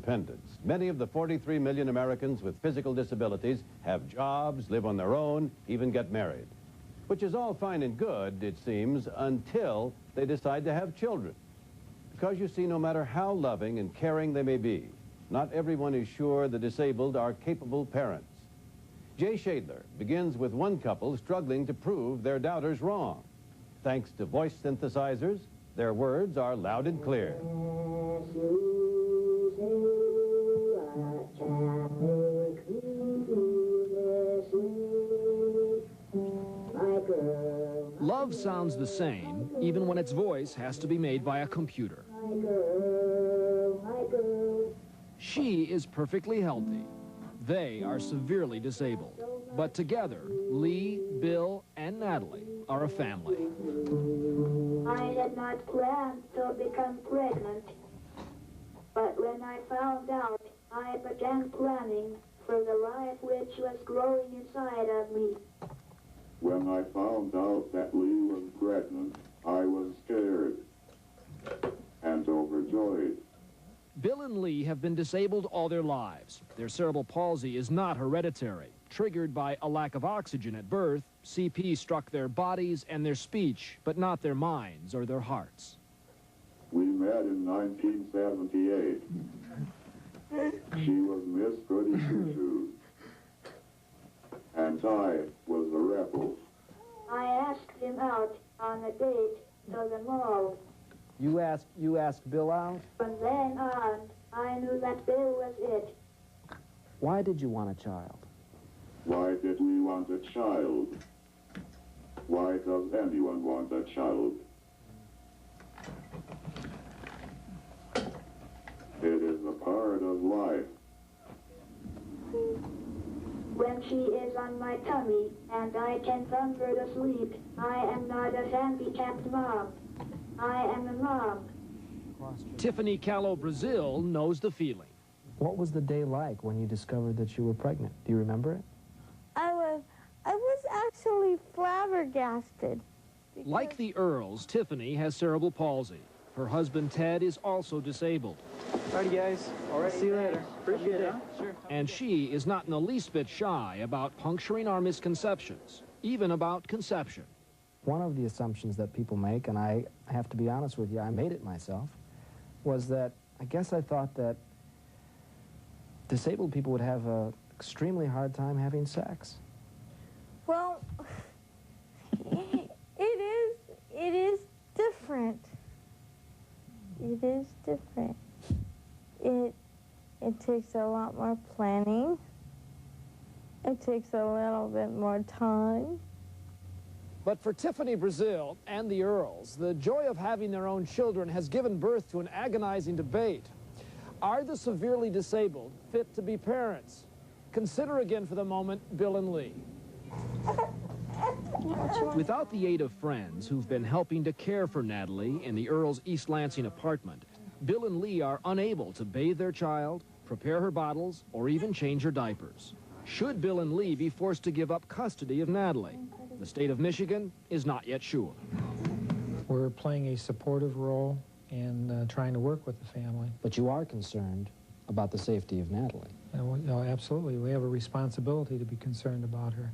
independence. Many of the 43 million Americans with physical disabilities have jobs, live on their own, even get married. Which is all fine and good, it seems, until they decide to have children. Because you see, no matter how loving and caring they may be, not everyone is sure the disabled are capable parents. Jay Shadler begins with one couple struggling to prove their doubters wrong. Thanks to voice synthesizers, their words are loud and clear. Love sounds the same, even when its voice has to be made by a computer. She is perfectly healthy. They are severely disabled. But together, Lee, Bill, and Natalie are a family. I had not planned to become pregnant, but when I found out, I began planning for the life which was growing inside of me. When I found out that Lee was pregnant, I was scared and overjoyed. Bill and Lee have been disabled all their lives. Their cerebral palsy is not hereditary. Triggered by a lack of oxygen at birth, CP struck their bodies and their speech, but not their minds or their hearts. We met in 1978. She was Miss Goody Two-Shoes, and I was the rebel. I asked him out on a date to the mall. You asked Bill out? From then on, I knew that Bill was it. Why did you want a child? Why did we want a child? Why does anyone want a child? It is a part of life. When she is on my tummy and I can thumb her to sleep, I am not a handicapped mom. I am a mom. Tiffany Callow Brazil knows the feeling. What was the day like when you discovered that you were pregnant? Do you remember it? I was actually flabbergasted. Like the Earls, Tiffany has cerebral palsy. Her husband Ted is also disabled. Alrighty guys, see you later. Appreciate it. Sure. And she is not in the least bit shy about puncturing our misconceptions, even about conception. One of the assumptions that people make, and I have to be honest with you, I made it myself, was that I guess I thought that disabled people would have an extremely hard time having sex. Well, it is different. It is different. It takes a lot more planning. It takes a little bit more time. But for Tiffany Brazil and the Earls, the joy of having their own children has given birth to an agonizing debate. Are the severely disabled fit to be parents? Consider again for the moment Bill and Lee. Without the aid of friends who've been helping to care for Natalie in the Earls' East Lansing apartment, Bill and Lee are unable to bathe their child, prepare her bottles, or even change her diapers. Should Bill and Lee be forced to give up custody of Natalie? The state of Michigan is not yet sure. We're playing a supportive role in trying to work with the family. But you are concerned about the safety of Natalie. Absolutely. We have a responsibility to be concerned about her.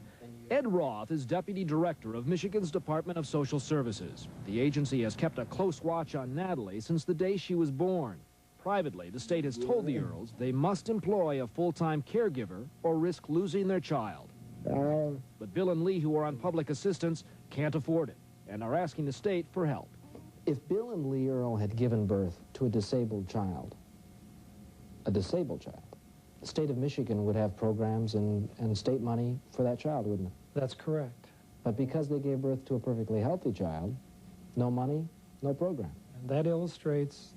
Ed Roth is Deputy Director of Michigan's Department of Social Services. The agency has kept a close watch on Natalie since the day she was born. Privately, the state has told the Earls they must employ a full-time caregiver or risk losing their child. But Bill and Lee, who are on public assistance, can't afford it and are asking the state for help. If Bill and Lee Earl had given birth to a disabled child, the state of Michigan would have programs and state money for that child, wouldn't it? That's correct. But because they gave birth to a perfectly healthy child, no money, no program. And that illustrates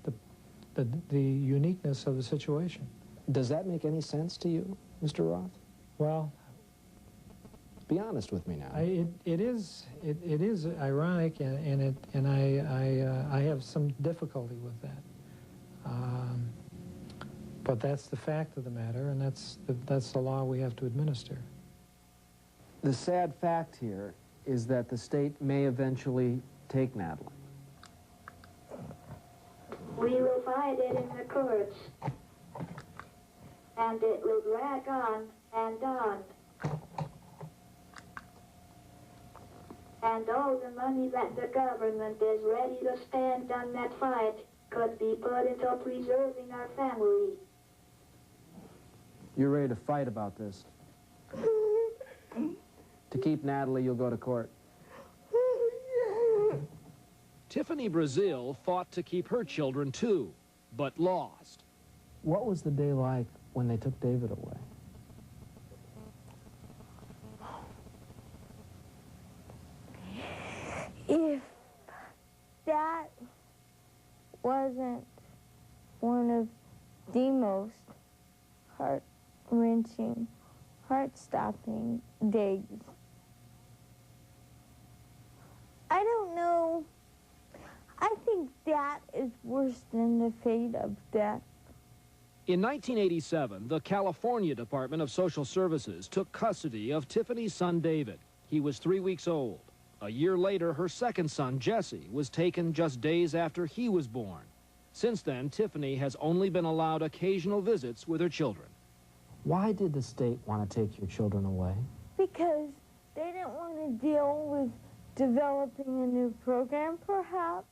the uniqueness of the situation. Does that make any sense to you, Mr. Roth? Well, be honest with me now. It is ironic, and I have some difficulty with that. But that's the fact of the matter, and that's the law we have to administer. The sad fact here is that the state may eventually take Natalie. We will fight it in the courts. and it will drag on and on. And all the money that the government is ready to spend on that fight could be put into preserving our family. You're ready to fight about this. To keep Natalie, you'll go to court. Tiffany Brazil fought to keep her children too, but lost. What was the day like when they took David away? If that wasn't one of the most heart-wrenching, heart-stopping days, I don't know. I think that is worse than the fate of death. In 1987, the California Department of Social Services took custody of Tiffany's son, David. He was 3 weeks old. A year later, her second son, Jesse, was taken just days after he was born. Since then, Tiffany has only been allowed occasional visits with her children. Why did the state want to take your children away? Because they didn't want to deal with developing a new program, perhaps.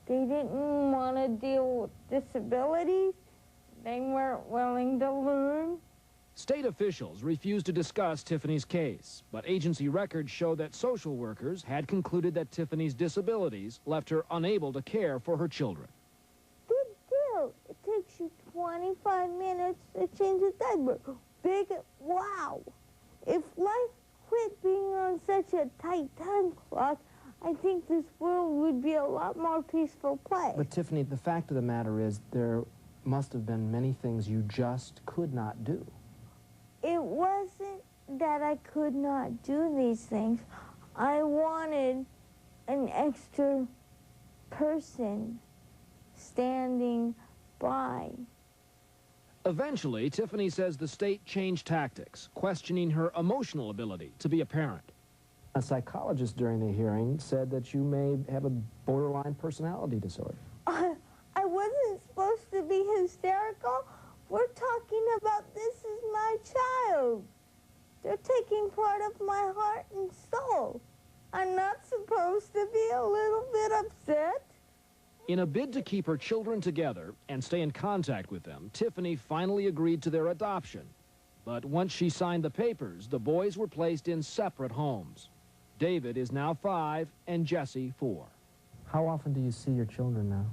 They didn't want to deal with disabilities. They weren't willing to learn. State officials refused to discuss Tiffany's case, but agency records show that social workers had concluded that Tiffany's disabilities left her unable to care for her children. Big deal. It takes you 25 minutes to change a diaper. Big, wow. If life quit being on such a tight time clock, I think this world would be a lot more peaceful place. But Tiffany, the fact of the matter is there must have been many things you just could not do. It wasn't that I could not do these things. I wanted an extra person standing by. Eventually, Tiffany says the state changed tactics, questioning her emotional ability to be a parent. A psychologist during the hearing said that you may have a borderline personality disorder. I wasn't supposed to be hysterical. We're talking about this is my child. They're taking part of my heart and soul. I'm not supposed to be a little bit upset. In a bid to keep her children together and stay in contact with them, Tiffany finally agreed to their adoption. But once she signed the papers, the boys were placed in separate homes. David is now 5 and Jesse 4. How often do you see your children now?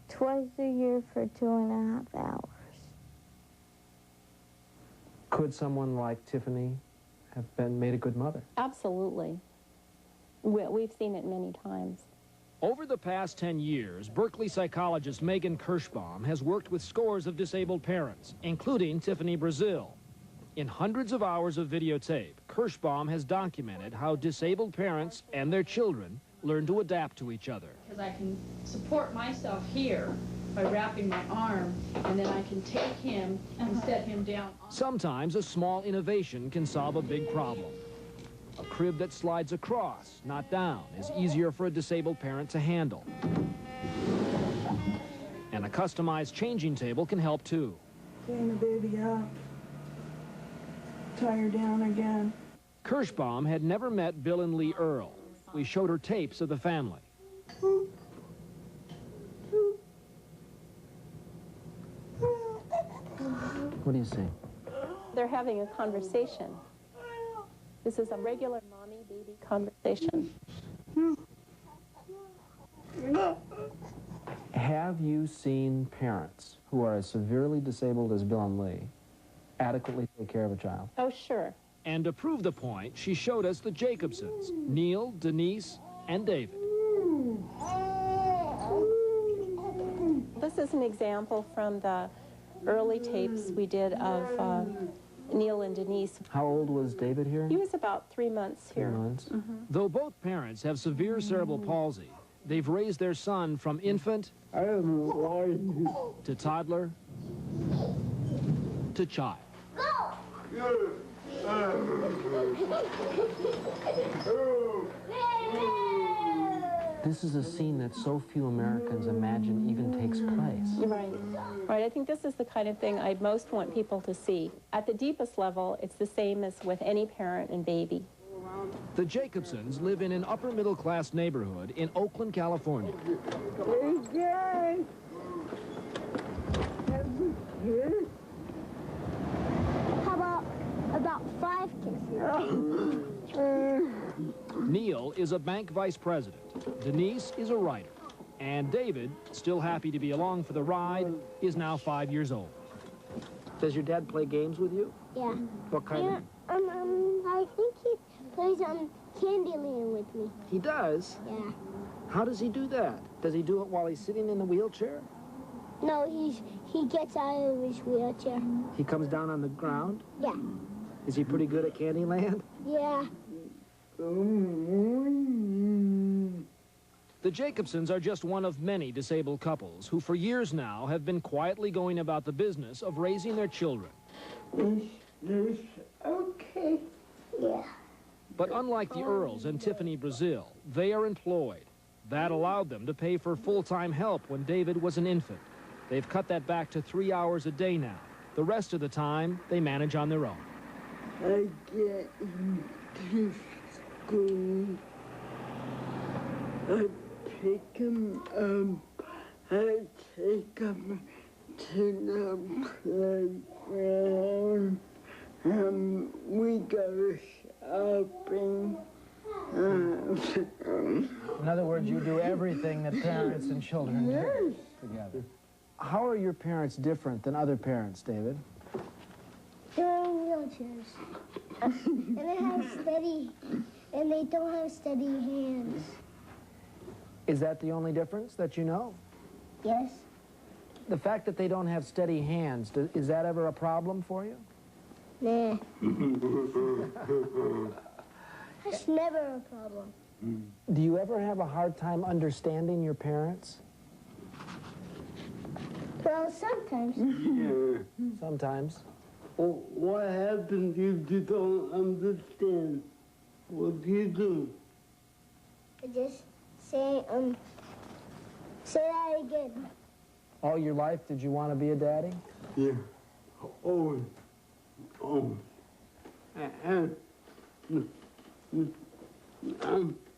Twice a year for 2.5 hours. Could someone like Tiffany have made a good mother? Absolutely. We've seen it many times. Over the past 10 years, Berkeley psychologist Megan Kirschbaum has worked with scores of disabled parents, including Tiffany Brazil. In hundreds of hours of videotape, Kirschbaum has documented how disabled parents and their children learn to adapt to each other. Because I can support myself here by wrapping my arm, and then I can take him and set him down. Sometimes a small innovation can solve a big problem. A crib that slides across, not down, is easier for a disabled parent to handle. And a customized changing table can help too. Clean the baby up. Tie her down again. Kirschbaum had never met Bill and Lee Earl. We showed her tapes of the family. What do you see? They're having a conversation. This is a regular mommy-baby conversation. Have you seen parents who are as severely disabled as Bill and Lee adequately take care of a child? Oh, sure. And to prove the point, she showed us the Jacobsons, Neil, Denise, and David. This is an example from the early tapes we did of Neil and Denise. How old was David here? He was about 3 months here. 3 months. Though both parents have severe cerebral palsy, they've raised their son from infant to toddler to child. This is a scene that so few Americans imagine even takes place. Right. Right. I think this is the kind of thing I most want people to see. At the deepest level, it's the same as with any parent and baby. The Jacobsons live in an upper-middle-class neighborhood in Oakland, California. How about 5 kisses? Neil is a bank vice president. Denise is a writer. And David, still happy to be along for the ride, is now 5 years old. Does your dad play games with you? Yeah. What kind of? I think he plays Candyland with me. He does? Yeah. How does he do that? Does he do it while he's sitting in the wheelchair? No, he gets out of his wheelchair. He comes down on the ground? Yeah. Is he pretty good at Candyland? Yeah. The Jacobsons are just one of many disabled couples who for years now have been quietly going about the business of raising their children. Okay. Yeah. But unlike the Earls and Tiffany Brazil, they are employed. That allowed them to pay for full-time help when David was an infant. They've cut that back to 3 hours a day now. The rest of the time, they manage on their own. I get to school. I pick him up. I take him to the playground. We go shopping. In other words, you do everything that parents and children do together. How are your parents different than other parents, David? They're in wheelchairs. And they don't have steady hands. Is that the only difference that you know? Yes. The fact that they don't have steady hands, is that ever a problem for you? Nah. That's never a problem. Do you ever have a hard time understanding your parents? Well, sometimes. Sometimes. Well, what happens if you don't understand? What do you do? I just say that again. All your life, did you want to be a daddy? Yeah. Oh.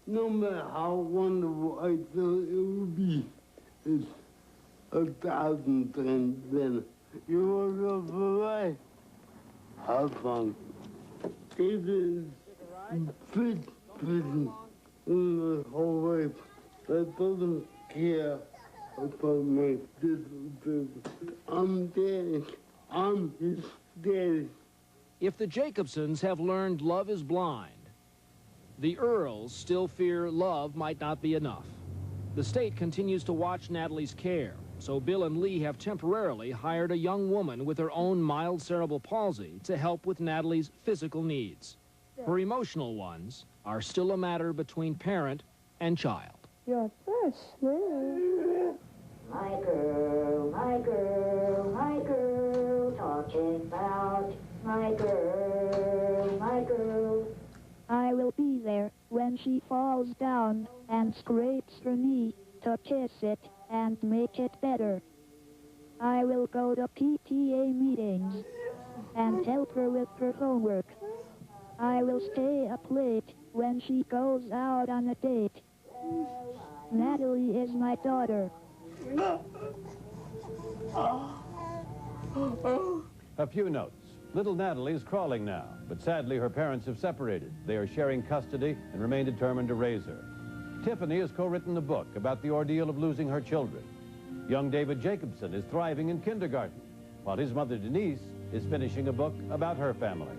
No matter how wonderful I thought it would be, it's 1,000 times better. You want to go for a ride? Have fun. It is big business in my whole life. I don't care about my disability. I'm daddy. I'm his daddy. If the Jacobsons have learned love is blind, the Earls still fear love might not be enough. The state continues to watch Natalie's care, so Bill and Lee have temporarily hired a young woman with her own mild cerebral palsy to help with Natalie's physical needs. Her emotional ones are still a matter between parent and child. You're first, man. My girl, my girl, my girl, talking about my girl, my girl. I will be there when she falls down and scrapes her knee to kiss it and make it better. I will go to PTA meetings and help her with her homework. I will stay up late when she goes out on a date. Natalie is my daughter. A few notes. Little Natalie is crawling now, but sadly her parents have separated. They are sharing custody and remain determined to raise her. Tiffany has co-written a book about the ordeal of losing her children. Young David Jacobson is thriving in kindergarten, while his mother Denise is finishing a book about her family.